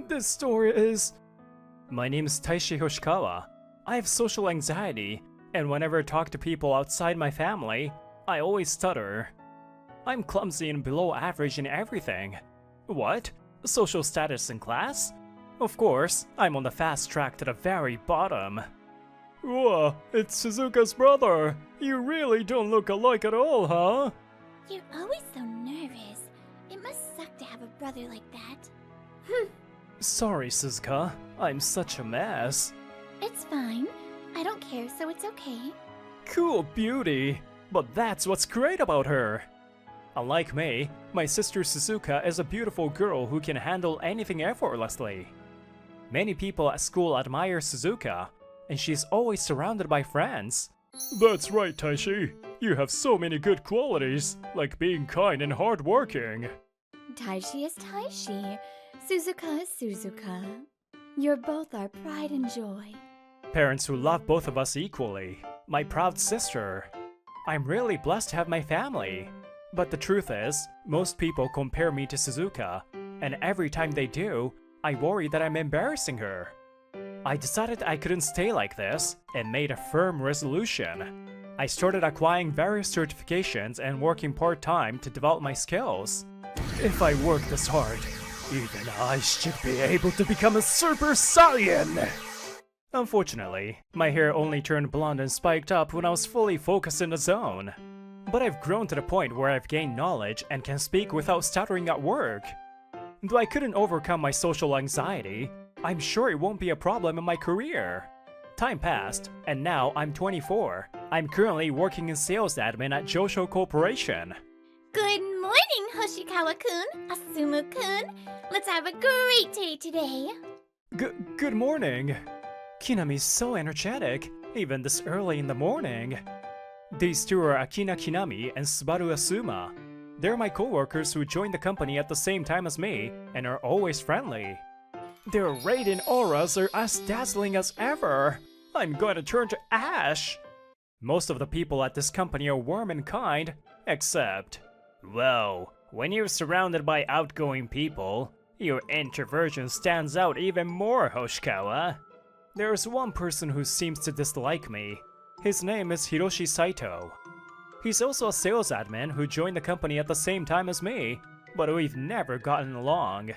This story is... My name is Taishi Hoshikawa. I have social anxiety, and whenever I talk to people outside my family, I always stutter. I'm clumsy and below average in everything. What? Social status in class? Of course, I'm on the fast track to the very bottom. Whoa, it's Suzuka's brother! You really don't look alike at all, huh? You're always so nervous. It must suck to have a brother like that. Sorry, Suzuka. I'm such a mess. It's fine. I don't care, so it's okay. Cool beauty! But that's what's great about her! Unlike me, my sister Suzuka is a beautiful girl who can handle anything effortlessly. Many people at school admire Suzuka, and she's always surrounded by friends. That's right, Taishi. You have so many good qualities, like being kind and hardworking. Taishi is Taishi. Suzuka is Suzuka. You're both our pride and joy. Parents who love both of us equally. My proud sister. I'm really blessed to have my family. But the truth is, most people compare me to Suzuka, and every time they do, I worry that I'm embarrassing her. I decided I couldn't stay like this, and made a firm resolution. I started acquiring various certifications and working part-time to develop my skills. If I work this hard, even I should be able to become a Super Saiyan! Unfortunately, my hair only turned blonde and spiked up when I was fully focused in the zone. But I've grown to the point where I've gained knowledge and can speak without stuttering at work. Though I couldn't overcome my social anxiety, I'm sure it won't be a problem in my career. Time passed, and now I'm 24. I'm currently working in sales admin at Josho Corporation. Good morning, Hoshikawa-kun, Asumu-kun. Let's have a great day today. Good morning. Kinami's so energetic, even this early in the morning. These two are Akina Kinami and Subaru Asuma. They're my coworkers who joined the company at the same time as me and are always friendly. Their radiant auras are as dazzling as ever. I'm going to turn to ash. Most of the people at this company are warm and kind, except... Well, when you're surrounded by outgoing people, your introversion stands out even more, Hoshikawa. There's one person who seems to dislike me. His name is Hiroshi Saito. He's also a sales admin who joined the company at the same time as me, but we've never gotten along.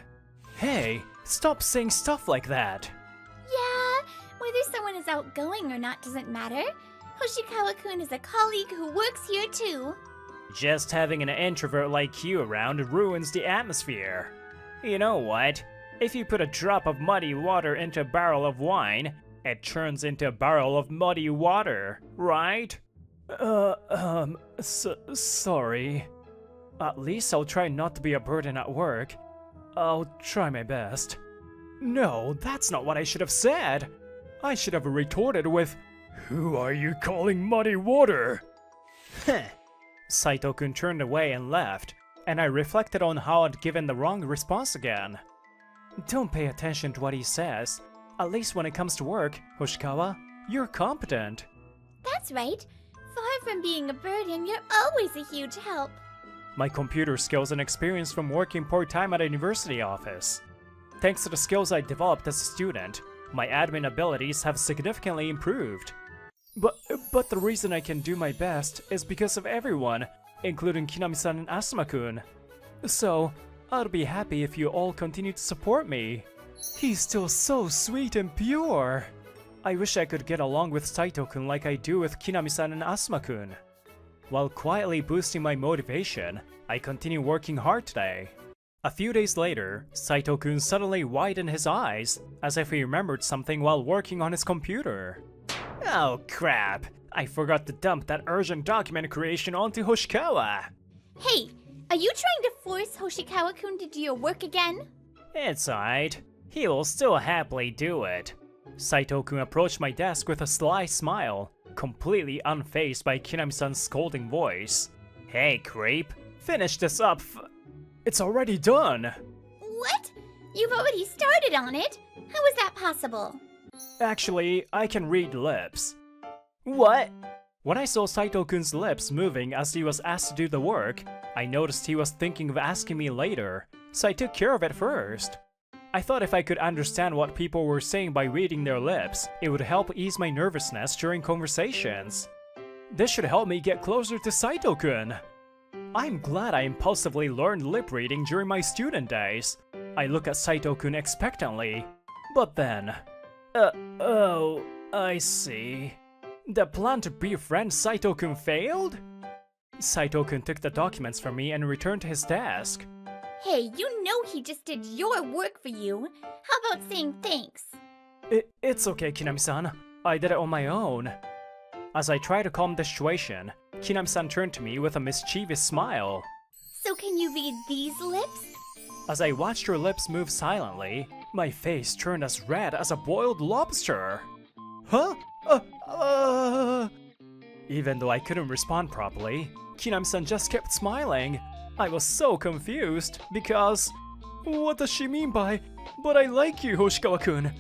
Hey, stop saying stuff like that! Yeah, whether someone is outgoing or not doesn't matter. Hoshikawa-kun is a colleague who works here too. Just having an introvert like you around ruins the atmosphere. You know what? If you put a drop of muddy water into a barrel of wine, it turns into a barrel of muddy water, right? Sorry. At least I'll try not to be a burden at work. I'll try my best. No, that's not what I should have said. I should have retorted with, "Who are you calling muddy water?" Heh. Saito-kun turned away and left, and I reflected on how I'd given the wrong response again. Don't pay attention to what he says. At least when it comes to work, Hoshikawa, you're competent. That's right. Far from being a burden, you're always a huge help. My computer skills and experience from working part-time at a university office. Thanks to the skills I developed as a student, my admin abilities have significantly improved. But the reason I can do my best is because of everyone, including Kinami-san and Asuma-kun. So, I'll be happy if you all continue to support me. He's still so sweet and pure. I wish I could get along with Saito-kun like I do with Kinami-san and Asuma-kun. While quietly boosting my motivation, I continue working hard today. A few days later, Saito-kun suddenly widened his eyes, as if he remembered something while working on his computer. Oh crap! I forgot to dump that urgent document creation onto Hoshikawa! Hey, are you trying to force Hoshikawa-kun to do your work again? It's alright. He will still happily do it. Saito-kun approached my desk with a sly smile, completely unfazed by Kinami-san's scolding voice. Hey creep, finish this up It's already done! What? You've already started on it? How is that possible? Actually, I can read lips. What? When I saw Saito-kun's lips moving as he was asked to do the work, I noticed he was thinking of asking me later, so I took care of it first. I thought if I could understand what people were saying by reading their lips, it would help ease my nervousness during conversations. This should help me get closer to Saito-kun. I'm glad I impulsively learned lip reading during my student days. I look at Saito-kun expectantly. But then... oh, I see. The plan to befriend Saito-kun failed? Saito-kun took the documents from me and returned to his desk. Hey, you know he just did your work for you. How about saying thanks? It's okay, Kinami-san. I did it on my own. As I tried to calm the situation, Kinami-san turned to me with a mischievous smile. So can you read these lips? As I watched her lips move silently, my face turned as red as a boiled lobster. Huh? Even though I couldn't respond properly, Kinami-san just kept smiling. I was so confused because... What does she mean by, "But I like you, Hoshikawa-kun"?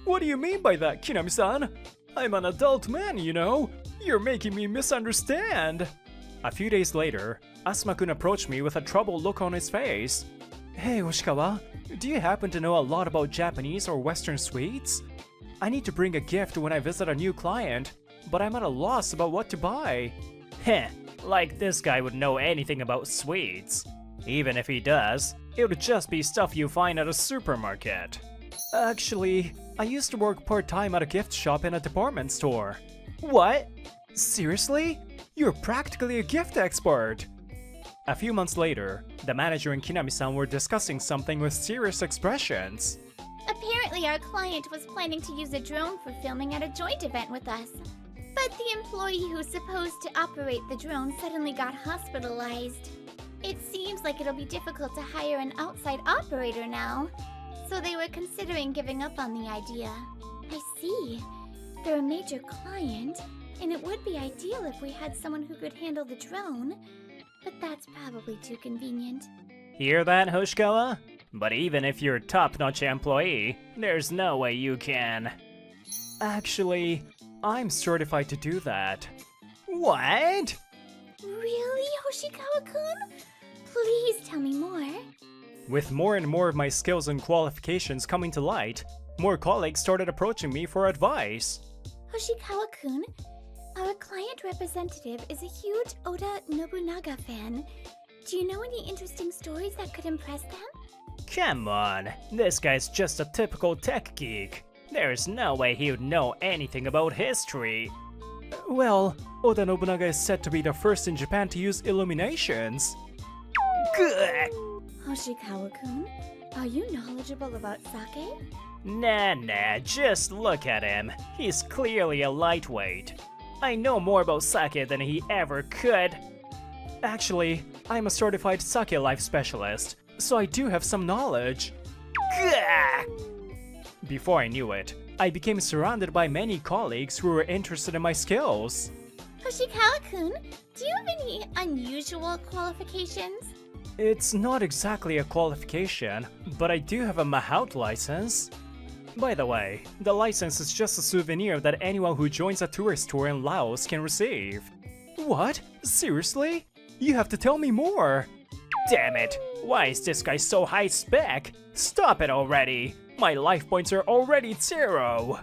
What do you mean by that, Kinami-san? I'm an adult man, you know? You're making me misunderstand. A few days later, Asuma-kun approached me with a troubled look on his face. Hey, Hoshikawa, do you happen to know a lot about Japanese or Western sweets? I need to bring a gift when I visit a new client, but I'm at a loss about what to buy. Heh, like this guy would know anything about sweets. Even if he does, it would just be stuff you find at a supermarket. Actually, I used to work part-time at a gift shop in a department store. What? Seriously? You're practically a gift expert! A few months later, the manager and Kinami-san were discussing something with serious expressions. Apparently our client was planning to use a drone for filming at a joint event with us. But the employee who's supposed to operate the drone suddenly got hospitalized. It seems like it'll be difficult to hire an outside operator now. So they were considering giving up on the idea. I see. They're a major client, and it would be ideal if we had someone who could handle the drone. But that's probably too convenient. Hear that, Hoshikawa? But even if you're a top-notch employee, there's no way you can. Actually, I'm certified to do that. What? Really, Hoshikawa-kun? Please tell me more. With more and more of my skills and qualifications coming to light, more colleagues started approaching me for advice. Hoshikawa-kun, our client representative is a huge Oda Nobunaga fan. Do you know any interesting stories that could impress them? Come on, this guy's just a typical tech geek. There's no way he would know anything about history. Well, Oda Nobunaga is said to be the first in Japan to use illuminations. Good. Hoshikawa-kun, are you knowledgeable about sake? Nah, just look at him. He's clearly a lightweight. I know more about sake than he ever could. Actually, I'm a certified sake life specialist, so I do have some knowledge. Gah! Before I knew it, I became surrounded by many colleagues who were interested in my skills. Hoshikawa-kun, do you have any unusual qualifications? It's not exactly a qualification, but I do have a Mahout license. By the way, the license is just a souvenir that anyone who joins a tourist tour in Laos can receive. What? Seriously? You have to tell me more! Damn it! Why is this guy so high spec? Stop it already! My life points are already 0!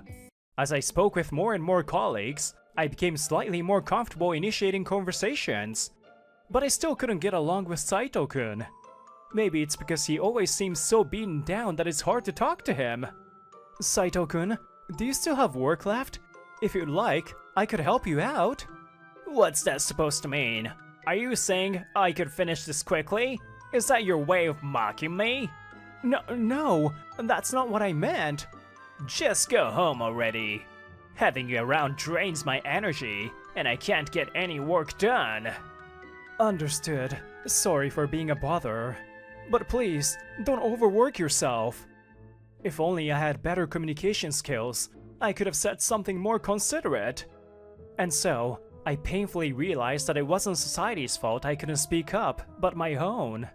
As I spoke with more and more colleagues, I became slightly more comfortable initiating conversations. But I still couldn't get along with Saito-kun. Maybe it's because he always seems so beaten down that it's hard to talk to him. Saito-kun, do you still have work left? If you'd like, I could help you out. What's that supposed to mean? Are you saying I could finish this quickly? Is that your way of mocking me? No, that's not what I meant. Just go home already. Having you around drains my energy, and I can't get any work done. Understood. Sorry for being a bother. But please, don't overwork yourself. If only I had better communication skills, I could have said something more considerate. And so, I painfully realized that it wasn't society's fault I couldn't speak up, but my own.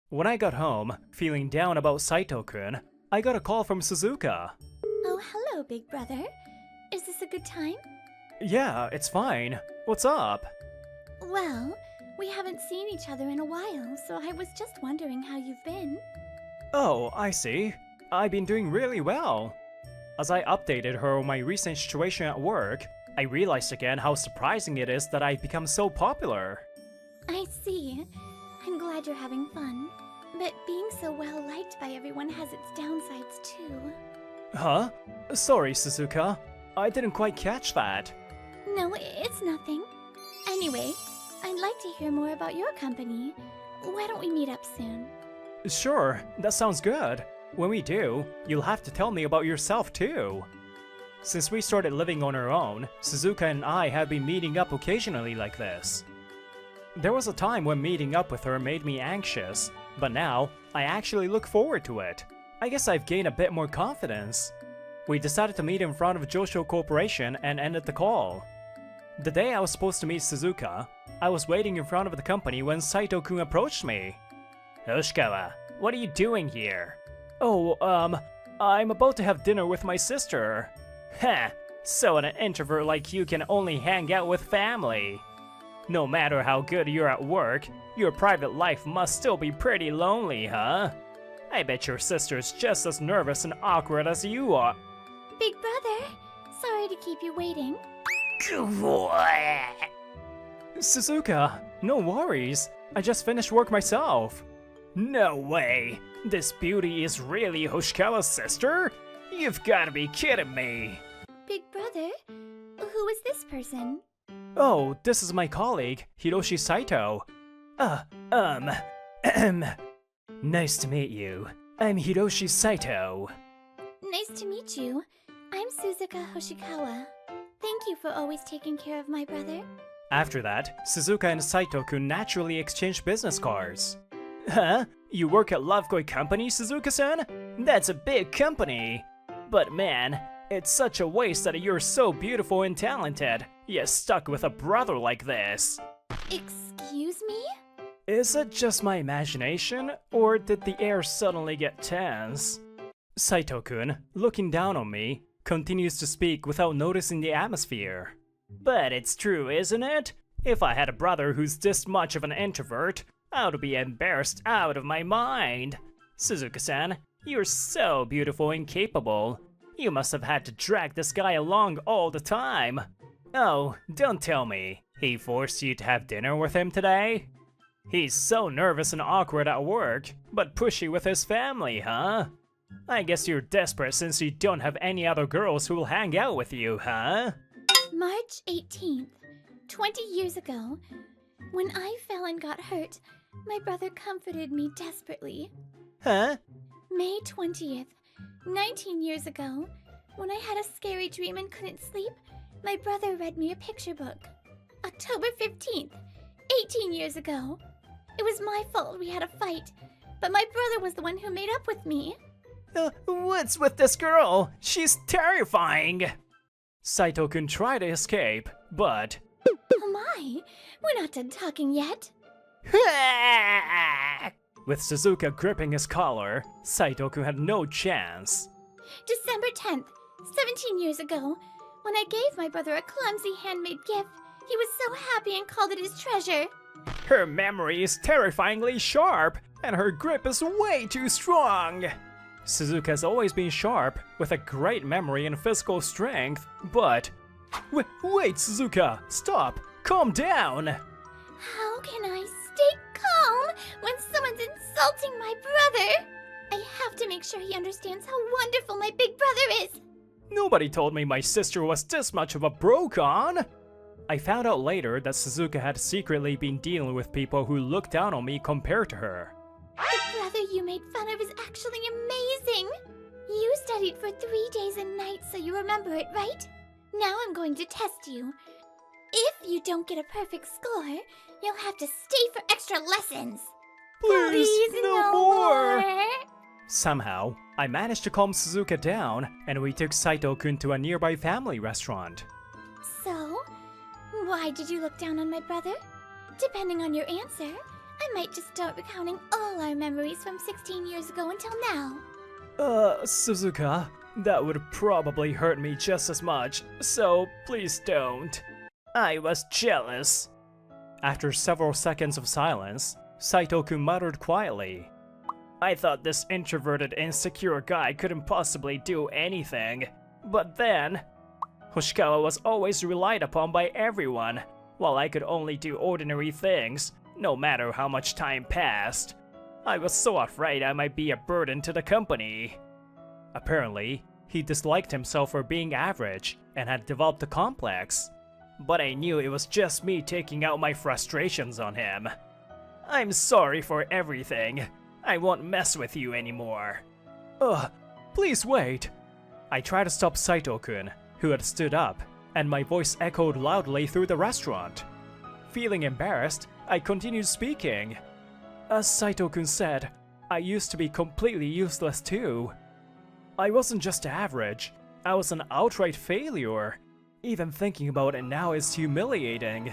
When I got home, feeling down about Saito-kun, I got a call from Suzuka. Oh, hello, big brother. Is this a good time? Yeah, it's fine. What's up? Well, we haven't seen each other in a while, so I was just wondering how you've been. Oh, I see. I've been doing really well. As I updated her on my recent situation at work, I realized again how surprising it is that I've become so popular. I see. I'm glad you're having fun. But being so well liked by everyone has its downsides too. Huh? Sorry, Suzuka. I didn't quite catch that. No, it's nothing. Anyway, I'd like to hear more about your company. Why don't we meet up soon? Sure, that sounds good. When we do, you'll have to tell me about yourself too. Since we started living on our own, Suzuka and I have been meeting up occasionally like this. There was a time when meeting up with her made me anxious, but now I actually look forward to it. I guess I've gained a bit more confidence. We decided to meet in front of Josho Corporation and ended the call. The day I was supposed to meet Suzuka, I was waiting in front of the company when Saito-kun approached me. Hoshikawa, what are you doing here? Oh, I'm about to have dinner with my sister. Heh, so an introvert like you can only hang out with family. No matter how good you're at work, your private life must still be pretty lonely, huh? I bet your sister's just as nervous and awkward as you are. Big brother, sorry to keep you waiting. Suzuka, no worries. I just finished work myself. No way! This beauty is really Hoshikawa's sister? You've gotta be kidding me! Big brother, who is this person? Oh, this is my colleague, Hiroshi Saito. Nice to meet you. I'm Hiroshi Saito. Nice to meet you. I'm Suzuka Hoshikawa. Thank you for always taking care of my brother. After that, Suzuka and Saito-kun naturally exchanged business cards. Huh? You work at Lovekoi Company, Suzuka-san? That's a big company. But man, it's such a waste that you're so beautiful and talented, yet stuck with a brother like this. Excuse me? Is it just my imagination, or did the air suddenly get tense? Saito-kun, looking down on me, continues to speak without noticing the atmosphere. But it's true, isn't it? If I had a brother who's this much of an introvert, I would be embarrassed out of my mind. Suzuka-san, you're so beautiful and capable. You must have had to drag this guy along all the time. Oh, don't tell me. He forced you to have dinner with him today? He's so nervous and awkward at work, but pushy with his family, huh? I guess you're desperate since you don't have any other girls who will hang out with you, huh? March 18th, 20 years ago, when I fell and got hurt, my brother comforted me desperately. Huh? May 20th, 19 years ago, when I had a scary dream and couldn't sleep, my brother read me a picture book. October 15th, 18 years ago. It was my fault we had a fight, but my brother was the one who made up with me. What's with this girl? She's terrifying! Saito-kun tried to escape, but... Oh my, we're not done talking yet. With Suzuka gripping his collar, Saito-kun had no chance. December 10th, 17 years ago, when I gave my brother a clumsy handmade gift, he was so happy and called it his treasure. Her memory is terrifyingly sharp, and her grip is way too strong. Suzuka has always been sharp, with a great memory and physical strength, but... Wait, Suzuka! Stop! Calm down! How can I stay calm when someone's insulting my brother? I have to make sure he understands how wonderful my big brother is. Nobody told me my sister was this much of a brocon! I found out later that Suzuka had secretly been dealing with people who looked down on me compared to her. The brother you made fun of is actually amazing. You studied for 3 days and nights, so you remember it, right? Now I'm going to test you. If you don't get a perfect score, you'll have to stay for extra lessons. Please, no more! more! Somehow, I managed to calm Suzuka down, and we took Saito-kun to a nearby family restaurant. So, why did you look down on my brother? Depending on your answer, I might just start recounting all our memories from 16 years ago until now. Suzuka, that would probably hurt me just as much, so please don't. I was jealous. After several seconds of silence, Saito-kun muttered quietly, I thought this introverted, insecure guy couldn't possibly do anything. But then, Hoshikawa was always relied upon by everyone, while I could only do ordinary things, no matter how much time passed. I was so afraid I might be a burden to the company. Apparently, he disliked himself for being average and had developed a complex. But I knew it was just me taking out my frustrations on him. I'm sorry for everything. I won't mess with you anymore. Please wait. I tried to stop Saito-kun, who had stood up, and my voice echoed loudly through the restaurant. Feeling embarrassed, I continued speaking. As Saito-kun said, I used to be completely useless too. I wasn't just average, I was an outright failure. Even thinking about it now is humiliating.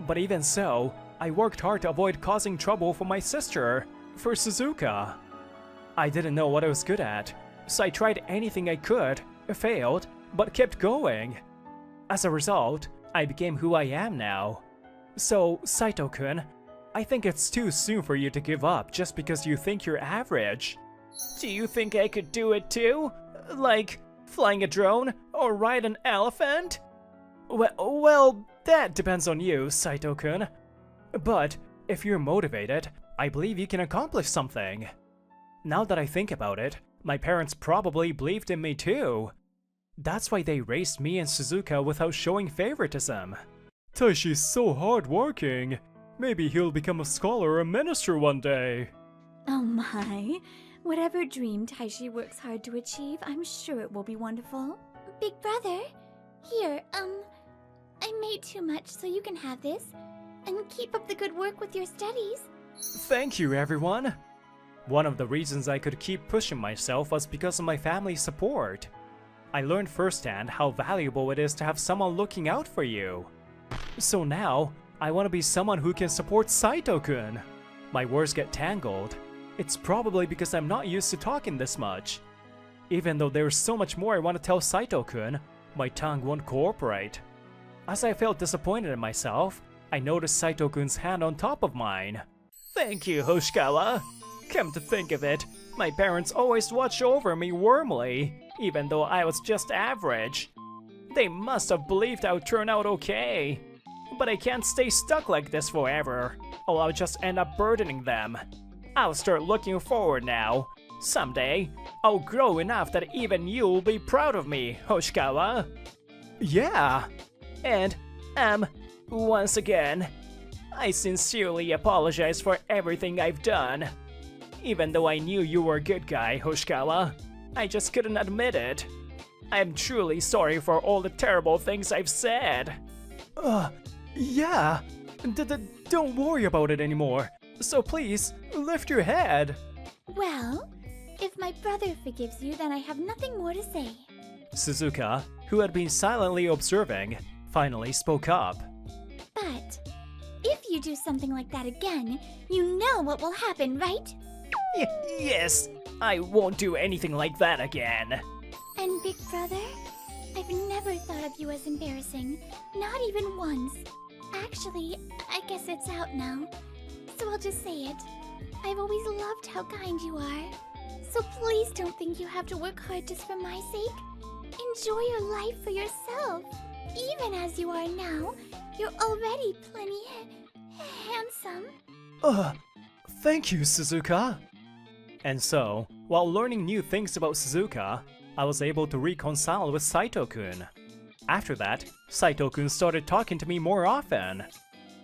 But even so, I worked hard to avoid causing trouble for my sister, for Suzuka. I didn't know what I was good at, so I tried anything I could, failed, but kept going. As a result, I became who I am now. So, Saito-kun, I think it's too soon for you to give up just because you think you're average. Do you think I could do it too? Like, flying a drone or ride an elephant? Well, that depends on you, Saito-kun. But if you're motivated, I believe you can accomplish something. Now that I think about it, my parents probably believed in me too. That's why they raised me and Suzuka without showing favoritism. Taishi's so hardworking. Maybe he'll become a scholar or a minister one day. Oh my. Whatever dream Taishi works hard to achieve, I'm sure it will be wonderful. Big brother, here, I made too much, so you can have this. And keep up the good work with your studies. Thank you, everyone. One of the reasons I could keep pushing myself was because of my family's support. I learned firsthand how valuable it is to have someone looking out for you. So now, I want to be someone who can support Saito-kun. My words get tangled. It's probably because I'm not used to talking this much. Even though there's so much more I want to tell Saito-kun, my tongue won't cooperate. As I felt disappointed in myself, I noticed Saito-kun's hand on top of mine. Thank you, Hoshikawa. Come to think of it, my parents always watched over me warmly, even though I was just average. They must have believed I would turn out okay. But I can't stay stuck like this forever, or I'll just end up burdening them. I'll start looking forward now. Someday, I'll grow enough that even you'll be proud of me, Hoshikawa. Yeah. And, once again, I sincerely apologize for everything I've done. Even though I knew you were a good guy, Hoshikawa, I just couldn't admit it. I'm truly sorry for all the terrible things I've said. Yeah. Don't worry about it anymore. So please, lift your head. Well, if my brother forgives you, then I have nothing more to say. Suzuka, who had been silently observing, finally spoke up. But if you do something like that again, you know what will happen, right? Yes, I won't do anything like that again. And big brother, I've never thought of you as embarrassing, not even once. Actually, I guess it's out now, so I'll just say it. I've always loved how kind you are. So please don't think you have to work hard just for my sake. Enjoy your life for yourself. Even as you are now, you're already plenty handsome. Thank you, Suzuka. And so, while learning new things about Suzuka, I was able to reconcile with Saito-kun. After that, Saito-kun started talking to me more often.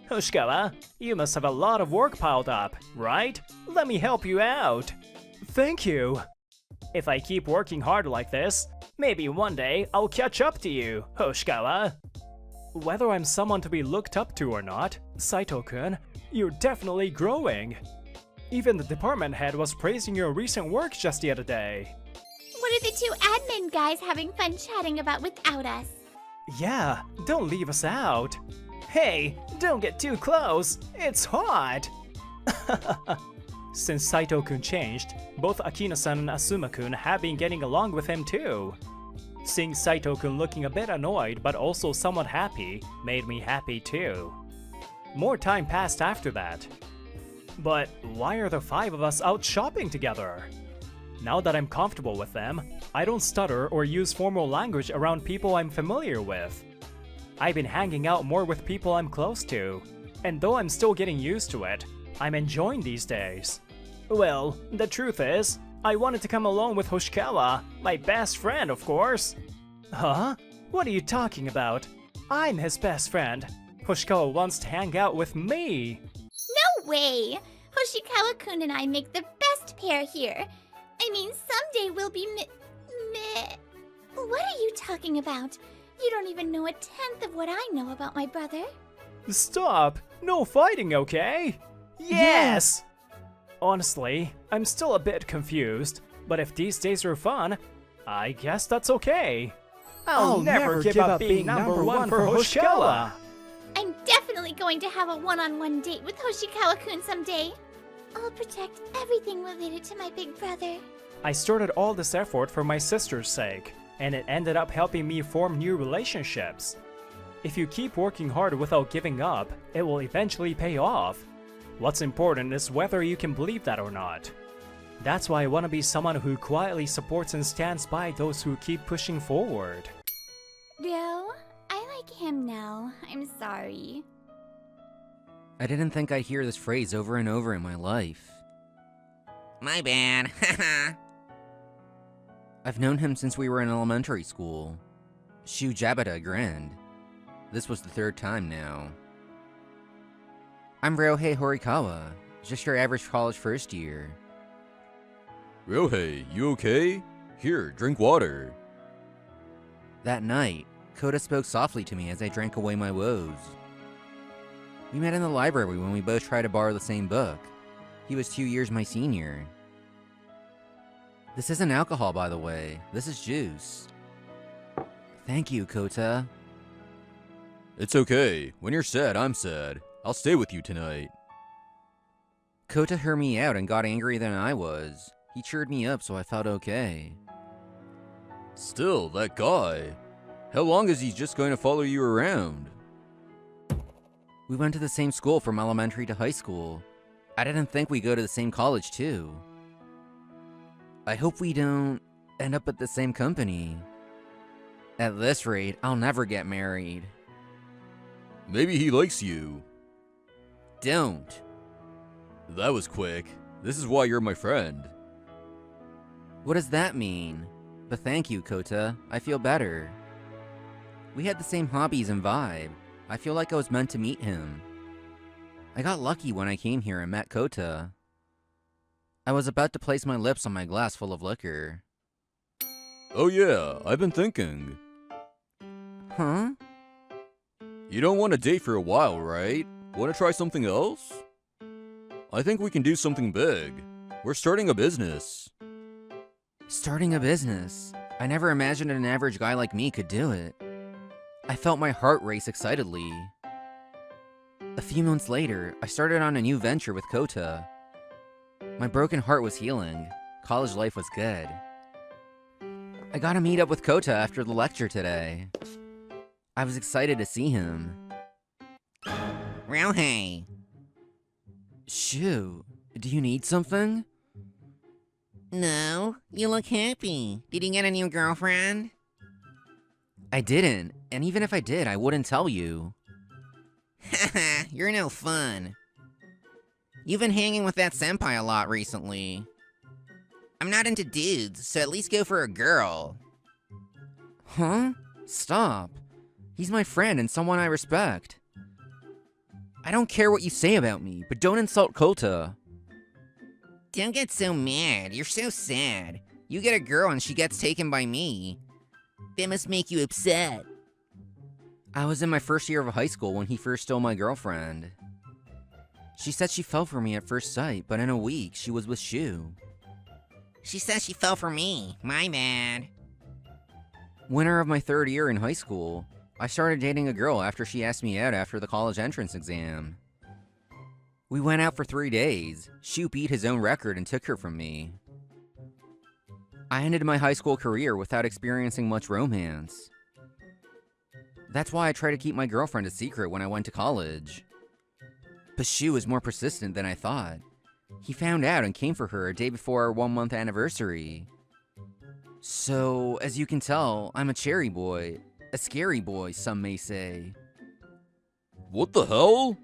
Hoshikawa, you must have a lot of work piled up, right? Let me help you out. Thank you. If I keep working hard like this, maybe one day I'll catch up to you, Hoshikawa. Whether I'm someone to be looked up to or not, Saito-kun, you're definitely growing. Even the department head was praising your recent work just the other day. What are the two admin guys having fun chatting about without us? Yeah, don't leave us out. Hey, don't get too close, it's hot! Since Saito-kun changed, both Akina-san and Asuma-kun have been getting along with him too. Seeing Saito-kun looking a bit annoyed but also somewhat happy made me happy too. More time passed after that. But why are the 5 of us out shopping together? Now that I'm comfortable with them, I don't stutter or use formal language around people I'm familiar with. I've been hanging out more with people I'm close to, and though I'm still getting used to it, I'm enjoying these days. Well, the truth is, I wanted to come alone with Hoshikawa, my best friend, of course. Huh? What are you talking about? I'm his best friend. Hoshikawa wants to hang out with me. No way! Hoshikawa-kun and I make the best pair here. I mean, someday we'll be What are you talking about? You don't even know a tenth of what I know about my brother. Stop! No fighting, okay? Yes! Honestly, I'm still a bit confused, but if these days are fun, I guess that's okay. I'll never give up being number one for Hoshikawa! I'm definitely going to have a one-on-one date with Hoshikawa-kun someday. I'll protect everything related to my big brother. I started all this effort for my sister's sake, and it ended up helping me form new relationships. If you keep working hard without giving up, it will eventually pay off. What's important is whether you can believe that or not. That's why I want to be someone who quietly supports and stands by those who keep pushing forward. Ryo, I like him now. I'm sorry. I didn't think I'd hear this phrase over and over in my life. My bad, haha. I've known him since we were in elementary school. Shu Jabata grinned. This was the 3rd time now. I'm Ryohei Horikawa, just your average college first year. Ryohei, you okay? Here, drink water. That night, Kota spoke softly to me as I drank away my woes. We met in the library when we both tried to borrow the same book. He was 2 years my senior. This isn't alcohol, by the way. This is juice. Thank you, Kota. It's okay. When you're sad, I'm sad. I'll stay with you tonight. Kota heard me out and got angrier than I was. He cheered me up, so I felt okay. Still, that guy. How long is he just going to follow you around? We went to the same school from elementary to high school. I didn't think we'd go to the same college, too. I hope we don't end up at the same company. At this rate, I'll never get married. Maybe he likes you. Don't. That was quick. This is why you're my friend. What does that mean? But thank you, Kota. I feel better. We had the same hobbies and vibe. I feel like I was meant to meet him. I got lucky when I came here and met Kota. I was about to place my lips on my glass full of liquor. Oh yeah, I've been thinking. Huh? You don't want to date for a while, right? Want to try something else? I think we can do something big. We're starting a business. Starting a business? I never imagined an average guy like me could do it. I felt my heart race excitedly. A few months later, I started on a new venture with Kota. My broken heart was healing. College life was good. I got to meet up with Kota after the lecture today. I was excited to see him. Ryohei! Shoo, do you need something? No, you look happy. Did you get a new girlfriend? I didn't, and even if I did, I wouldn't tell you. Haha, you're no fun. You've been hanging with that senpai a lot recently. I'm not into dudes, so at least go for a girl. Huh? Stop. He's my friend and someone I respect. I don't care what you say about me, but don't insult Kota. Don't get so mad. You're so sad. You get a girl and she gets taken by me. That must make you upset. I was in my first year of high school when he first stole my girlfriend. She said she fell for me at first sight, but in a week, she was with Shu. She says she fell for me. My bad. Winter of my 3rd year in high school, I started dating a girl after she asked me out after the college entrance exam. We went out for 3 days. Shu beat his own record and took her from me. I ended my high school career without experiencing much romance. That's why I try to keep my girlfriend a secret when I went to college. But Shu is more persistent than I thought. He found out and came for her a day before our 1-month anniversary. So, as you can tell, I'm a cherry boy. A scary boy, some may say. What the hell?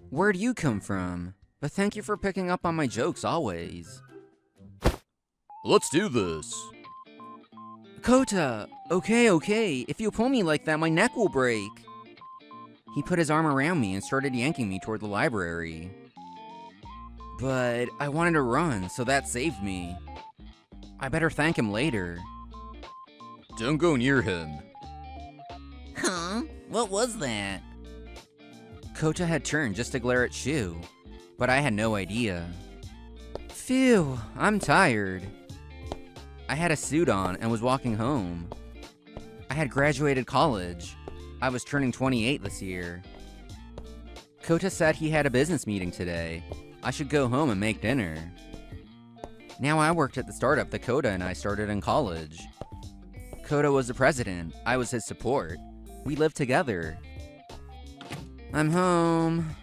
Where'd you come from? But thank you for picking up on my jokes always. Let's do this. Kota! Okay, if you pull me like that, my neck will break. He put his arm around me and started yanking me toward the library. But I wanted to run, so that saved me. I better thank him later. Don't go near him. Huh? What was that? Kota had turned just to glare at Shu, but I had no idea. Phew, I'm tired. I had a suit on and was walking home. I had graduated college. I was turning 28 this year. Kota said he had a business meeting today. I should go home and make dinner. Now I worked at the startup that Kota and I started in college. Kota was the president. I was his support. We lived together. I'm home.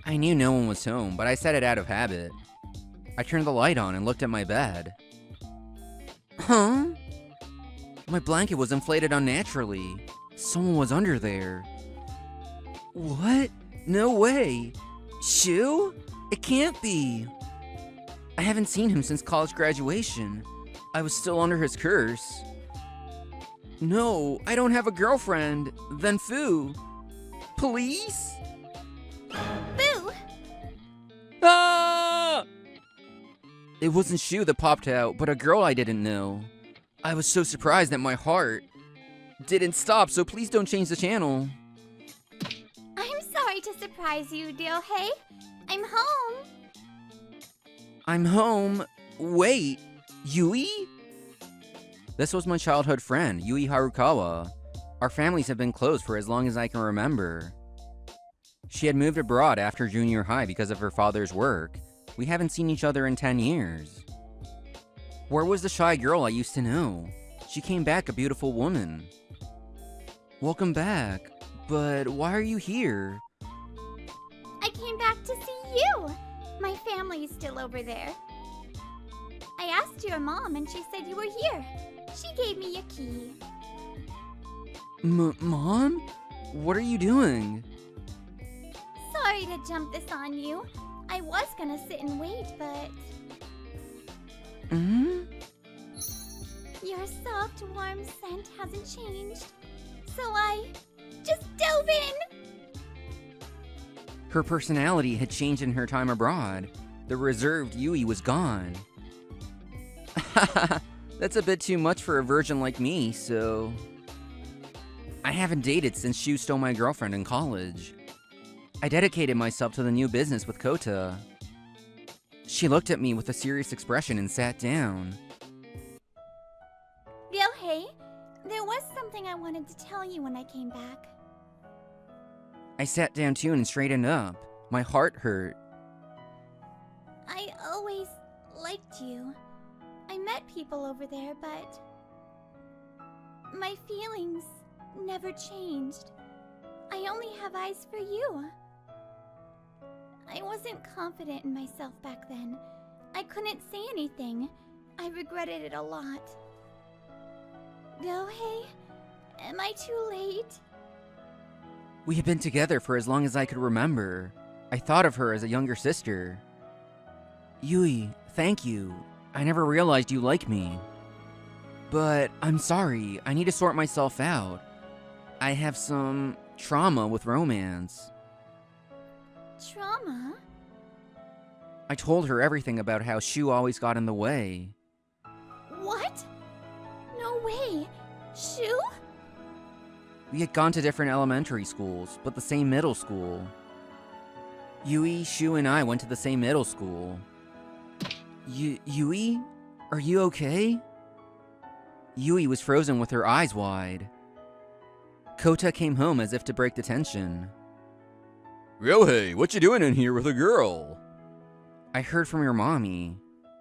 I knew no one was home, but I said it out of habit. I turned the light on and looked at my bed. Huh? My blanket was inflated unnaturally. Someone was under there. What? No way. Shu? It can't be. I haven't seen him since college graduation. I was still under his curse. No, I don't have a girlfriend. Then Fu. Police? Boo! Ah! It wasn't Shu that popped out, but a girl I didn't know. I was so surprised that my heart didn't stop, so please don't change the channel. I'm sorry to surprise you, Ryohei. I'm home. I'm home. Wait, Yui? This was my childhood friend, Yui Harukawa. Our families have been close for as long as I can remember. She had moved abroad after junior high because of her father's work. We haven't seen each other in 10 years. Where was the shy girl I used to know? She came back a beautiful woman. Welcome back, but why are you here? I came back to see you. My family's still over there. I asked your mom and she said you were here. She gave me a key. Mom? What are you doing? Sorry to jump this on you. I was gonna sit and wait, but... Your soft, warm scent hasn't changed. So I just dove in. Her personality had changed in her time abroad. The reserved Yui was gone. That's a bit too much for a virgin like me, so... I haven't dated since Shu stole my girlfriend in college. I dedicated myself to the new business with Kota. She looked at me with a serious expression and sat down. Ryohei, there was something I wanted to tell you when I came back. I sat down too and straightened up. My heart hurt. I always liked you. I met people over there, but... my feelings never changed. I only have eyes for you. I wasn't confident in myself back then. I couldn't say anything. I regretted it a lot. Ryohei, am I too late? We had been together for as long as I could remember. I thought of her as a younger sister. Yui, thank you. I never realized you liked me. But I'm sorry, I need to sort myself out. I have some trauma with romance. Trauma? I told her everything about how Shu always got in the way. What? No way. Shu? We had gone to different elementary schools, but the same middle school. Yui, Shu, and I went to the same middle school. Yui? Are you okay? Yui was frozen with her eyes wide. Kota came home as if to break the tension. Ryohei, what you doing in here with a girl? I heard from your mommy.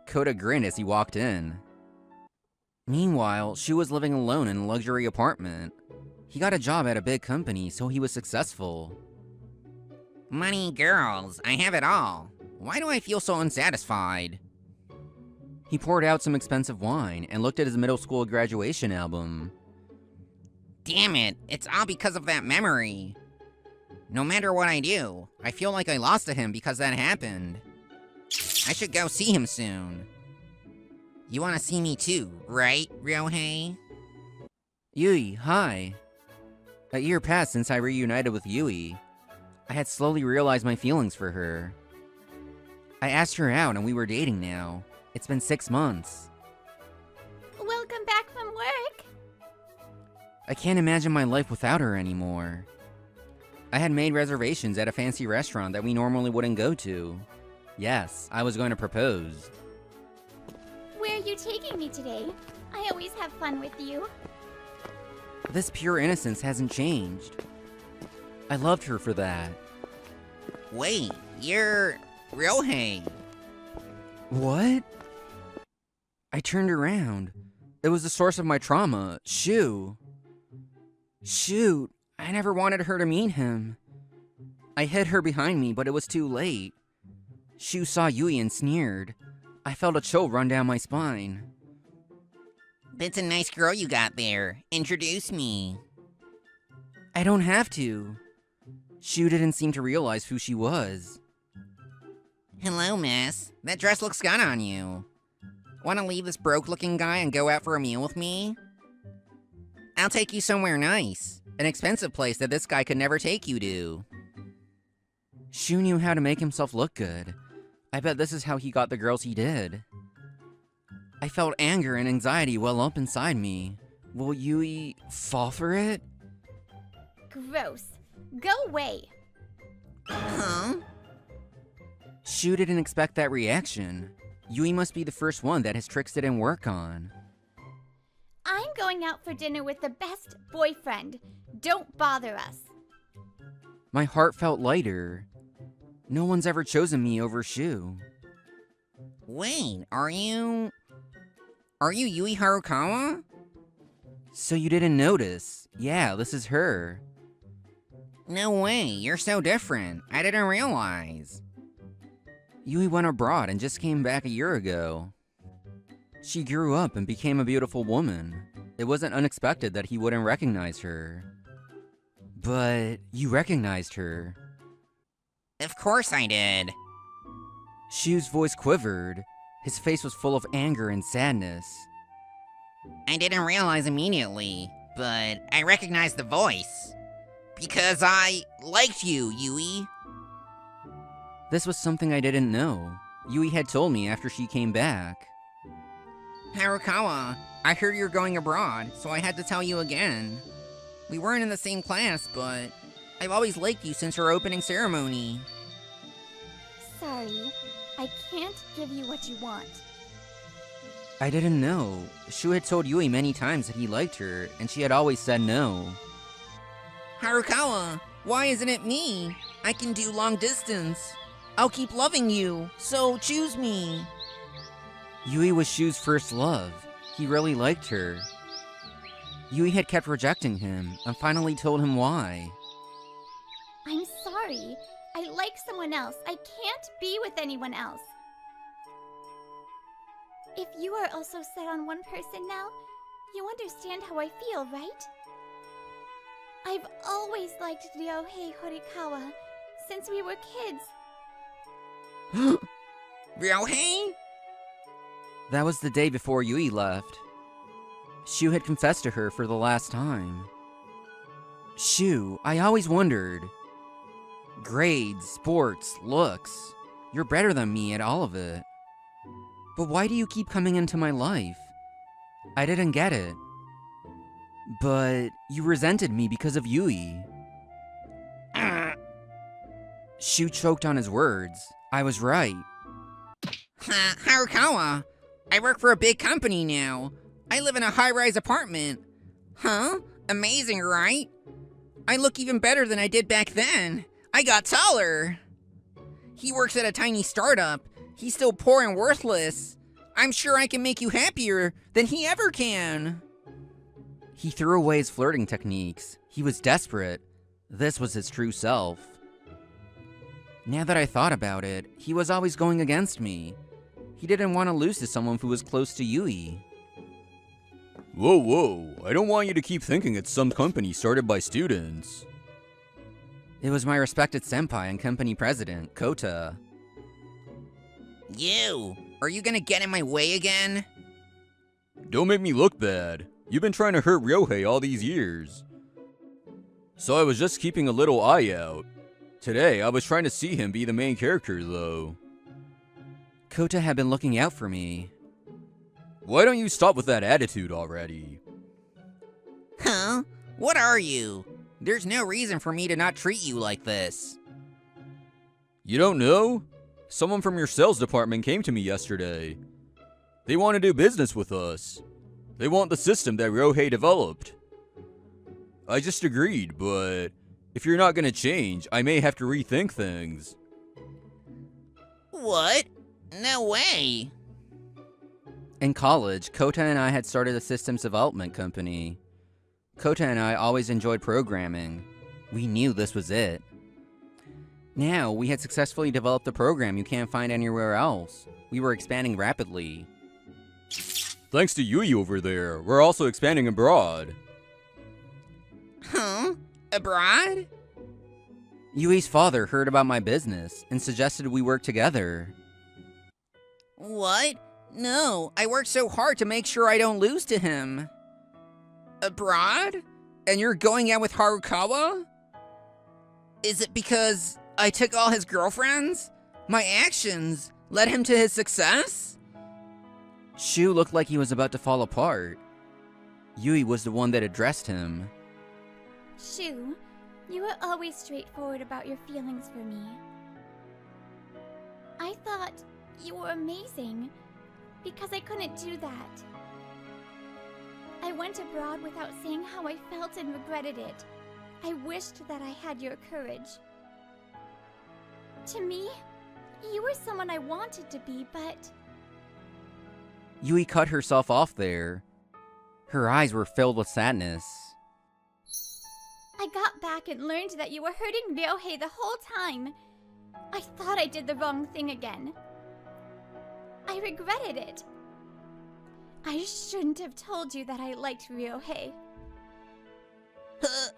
Kota grinned as he walked in. Meanwhile, Shu was living alone in a luxury apartment. He got a job at a big company, so he was successful. Money, girls, I have it all. Why do I feel so unsatisfied? He poured out some expensive wine and looked at his middle school graduation album. Damn it, it's all because of that memory. No matter what I do, I feel like I lost to him because that happened. I should go see him soon. You want to see me too, right, Ryohei? Yui, hi. A year passed since I reunited with Yui. I had slowly realized my feelings for her. I asked her out and we were dating now. It's been 6 months. Welcome back from work. I can't imagine my life without her anymore. I had made reservations at a fancy restaurant that we normally wouldn't go to. Yes, I was going to propose. Where are you taking me today? I always have fun with you. This pure innocence hasn't changed. I loved her for that. Wait, you're Ryohei. What? I turned around. It was the source of my trauma, Shu. Shoot, I never wanted her to meet him. I hid her behind me, but it was too late. Shu saw Yui and sneered. I felt a chill run down my spine. That's a nice girl you got there. Introduce me. I don't have to. Shu didn't seem to realize who she was. Hello, miss. That dress looks good on you. Want to leave this broke-looking guy and go out for a meal with me? I'll take you somewhere nice. An expensive place that this guy could never take you to. Shu knew how to make himself look good. I bet this is how he got the girls he did. I felt anger and anxiety well up inside me. Will Yui fall for it? Gross. Go away. Huh? Shu didn't expect that reaction. Yui must be the first one that his tricks didn't work on. I'm going out for dinner with the best boyfriend. Don't bother us. My heart felt lighter. No one's ever chosen me over Shu. Wait, are you Yui Harukawa? So you didn't notice? Yeah, this is her. No way, you're so different. I didn't realize. Yui went abroad and just came back a year ago. She grew up and became a beautiful woman. It wasn't unexpected that he wouldn't recognize her. But you recognized her. Of course I did. Shu's voice quivered. His face was full of anger and sadness. I didn't realize immediately, but I recognized the voice. Because I liked you, Yui. This was something I didn't know. Yui had told me after she came back. Harukawa, I heard you're going abroad, so I had to tell you again. We weren't in the same class, but I've always liked you since our opening ceremony. Sorry, I can't give you what you want. I didn't know. Shu had told Yui many times that he liked her, and she had always said no. Harukawa, why isn't it me? I can do long distance. I'll keep loving you, so choose me. Yui was Shu's first love. He really liked her. Yui had kept rejecting him, and finally told him why. I'm sorry. I like someone else. I can't be with anyone else. If you are also set on one person now, you understand how I feel, right? I've always liked Ryohei Horikawa since we were kids. Ryohei? That was the day before Yui left. Shu had confessed to her for the last time. Shu, I always wondered. Grades, sports, looks. You're better than me at all of it. But why do you keep coming into my life? I didn't get it. But you resented me because of Yui. Shu choked on his words. I was right. Harukawa, I work for a big company now. I live in a high-rise apartment. Huh? Amazing, right? I look even better than I did back then. I got taller. He works at a tiny startup. He's still poor and worthless. I'm sure I can make you happier than he ever can. He threw away his flirting techniques. He was desperate. This was his true self. Now that I thought about it, he was always going against me. He didn't want to lose to someone who was close to Yui. Whoa, whoa, I don't want you to keep thinking it's some company started by students. It was my respected senpai and company president, Kota. You! Are you gonna get in my way again? Don't make me look bad. You've been trying to hurt Ryohei all these years. So I was just keeping a little eye out. Today, I was trying to see him be the main character, though. Kota had been looking out for me. Why don't you stop with that attitude already? Huh? What are you? There's no reason for me to not treat you like this. You don't know? Someone from your sales department came to me yesterday. They want to do business with us. They want the system that Ryohei developed. I just agreed, but if you're not gonna change, I may have to rethink things. What? No way! In college, Kota and I had started a systems development company. Kota and I always enjoyed programming. We knew this was it. Now, we had successfully developed a program you can't find anywhere else. We were expanding rapidly. Thanks to Yui over there, we're also expanding abroad. Huh? Abroad? Yui's father heard about my business and suggested we work together. What? No, I worked so hard to make sure I don't lose to him. Abroad? And you're going out with Harukawa? Is it because I took all his girlfriends? My actions led him to his success? Shu looked like he was about to fall apart. Yui was the one that addressed him. Shu, you were always straightforward about your feelings for me. I thought you were amazing, because I couldn't do that. I went abroad without saying how I felt and regretted it. I wished that I had your courage. To me, you were someone I wanted to be, but... Yui cut herself off there. Her eyes were filled with sadness. I got back and learned that you were hurting Ryohei the whole time. I thought I did the wrong thing again. I regretted it. I shouldn't have told you that I liked Ryohei.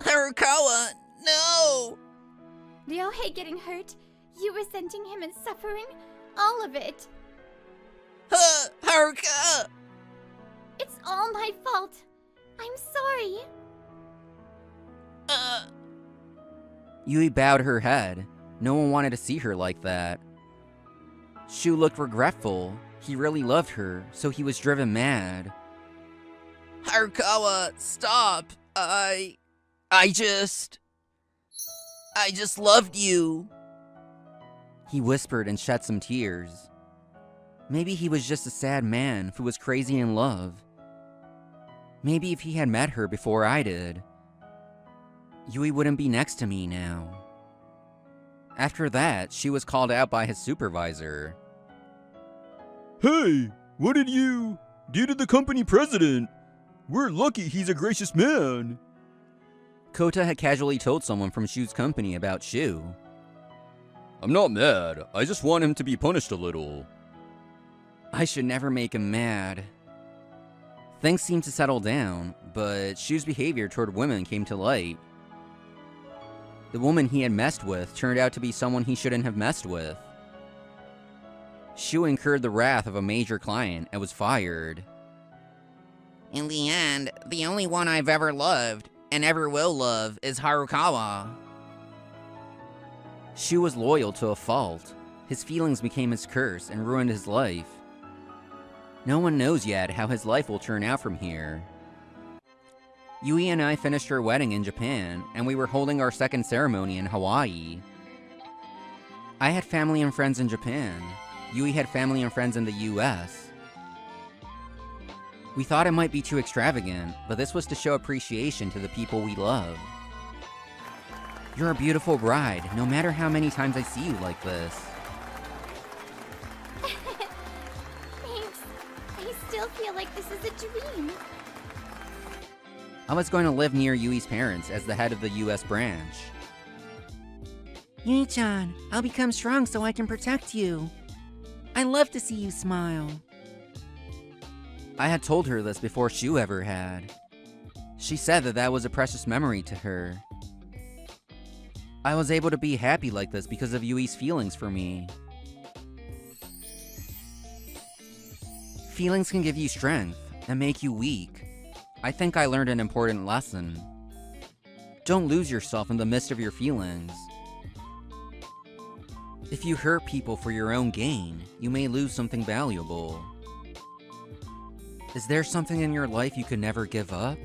Harukawa, no! Ryohei getting hurt, you resenting him and suffering, all of it. Haruka! It's all my fault. I'm sorry. Yui bowed her head. No one wanted to see her like that. Shu looked regretful. He really loved her, so he was driven mad. Harukawa, stop! I just loved you. He whispered and shed some tears. Maybe he was just a sad man who was crazy in love. Maybe if he had met her before I did, Yui wouldn't be next to me now. After that, she was called out by his supervisor. Hey, what did you do to the company president? We're lucky he's a gracious man. Kota had casually told someone from Shu's company about Shu. I'm not mad, I just want him to be punished a little. I should never make him mad. Things seemed to settle down, but Shu's behavior toward women came to light. The woman he had messed with turned out to be someone he shouldn't have messed with. Shu incurred the wrath of a major client and was fired. In the end, the only one I've ever loved, and ever will love, is Harukawa. Shu was loyal to a fault. His feelings became his curse and ruined his life. No one knows yet how his life will turn out from here. Yui and I finished our wedding in Japan, and we were holding our second ceremony in Hawaii. I had family and friends in Japan. Yui had family and friends in the US. We thought it might be too extravagant, but this was to show appreciation to the people we love. You're a beautiful bride, no matter how many times I see you like this. Thanks. I still feel like this is a dream. I was going to live near Yui's parents as the head of the US branch. Yui-chan, I'll become strong so I can protect you. I love to see you smile. I had told her this before Shu ever had. She said that was a precious memory to her. I was able to be happy like this because of Yui's feelings for me. Feelings can give you strength and make you weak. I think I learned an important lesson. Don't lose yourself in the midst of your feelings. If you hurt people for your own gain, you may lose something valuable. Is there something in your life you could never give up?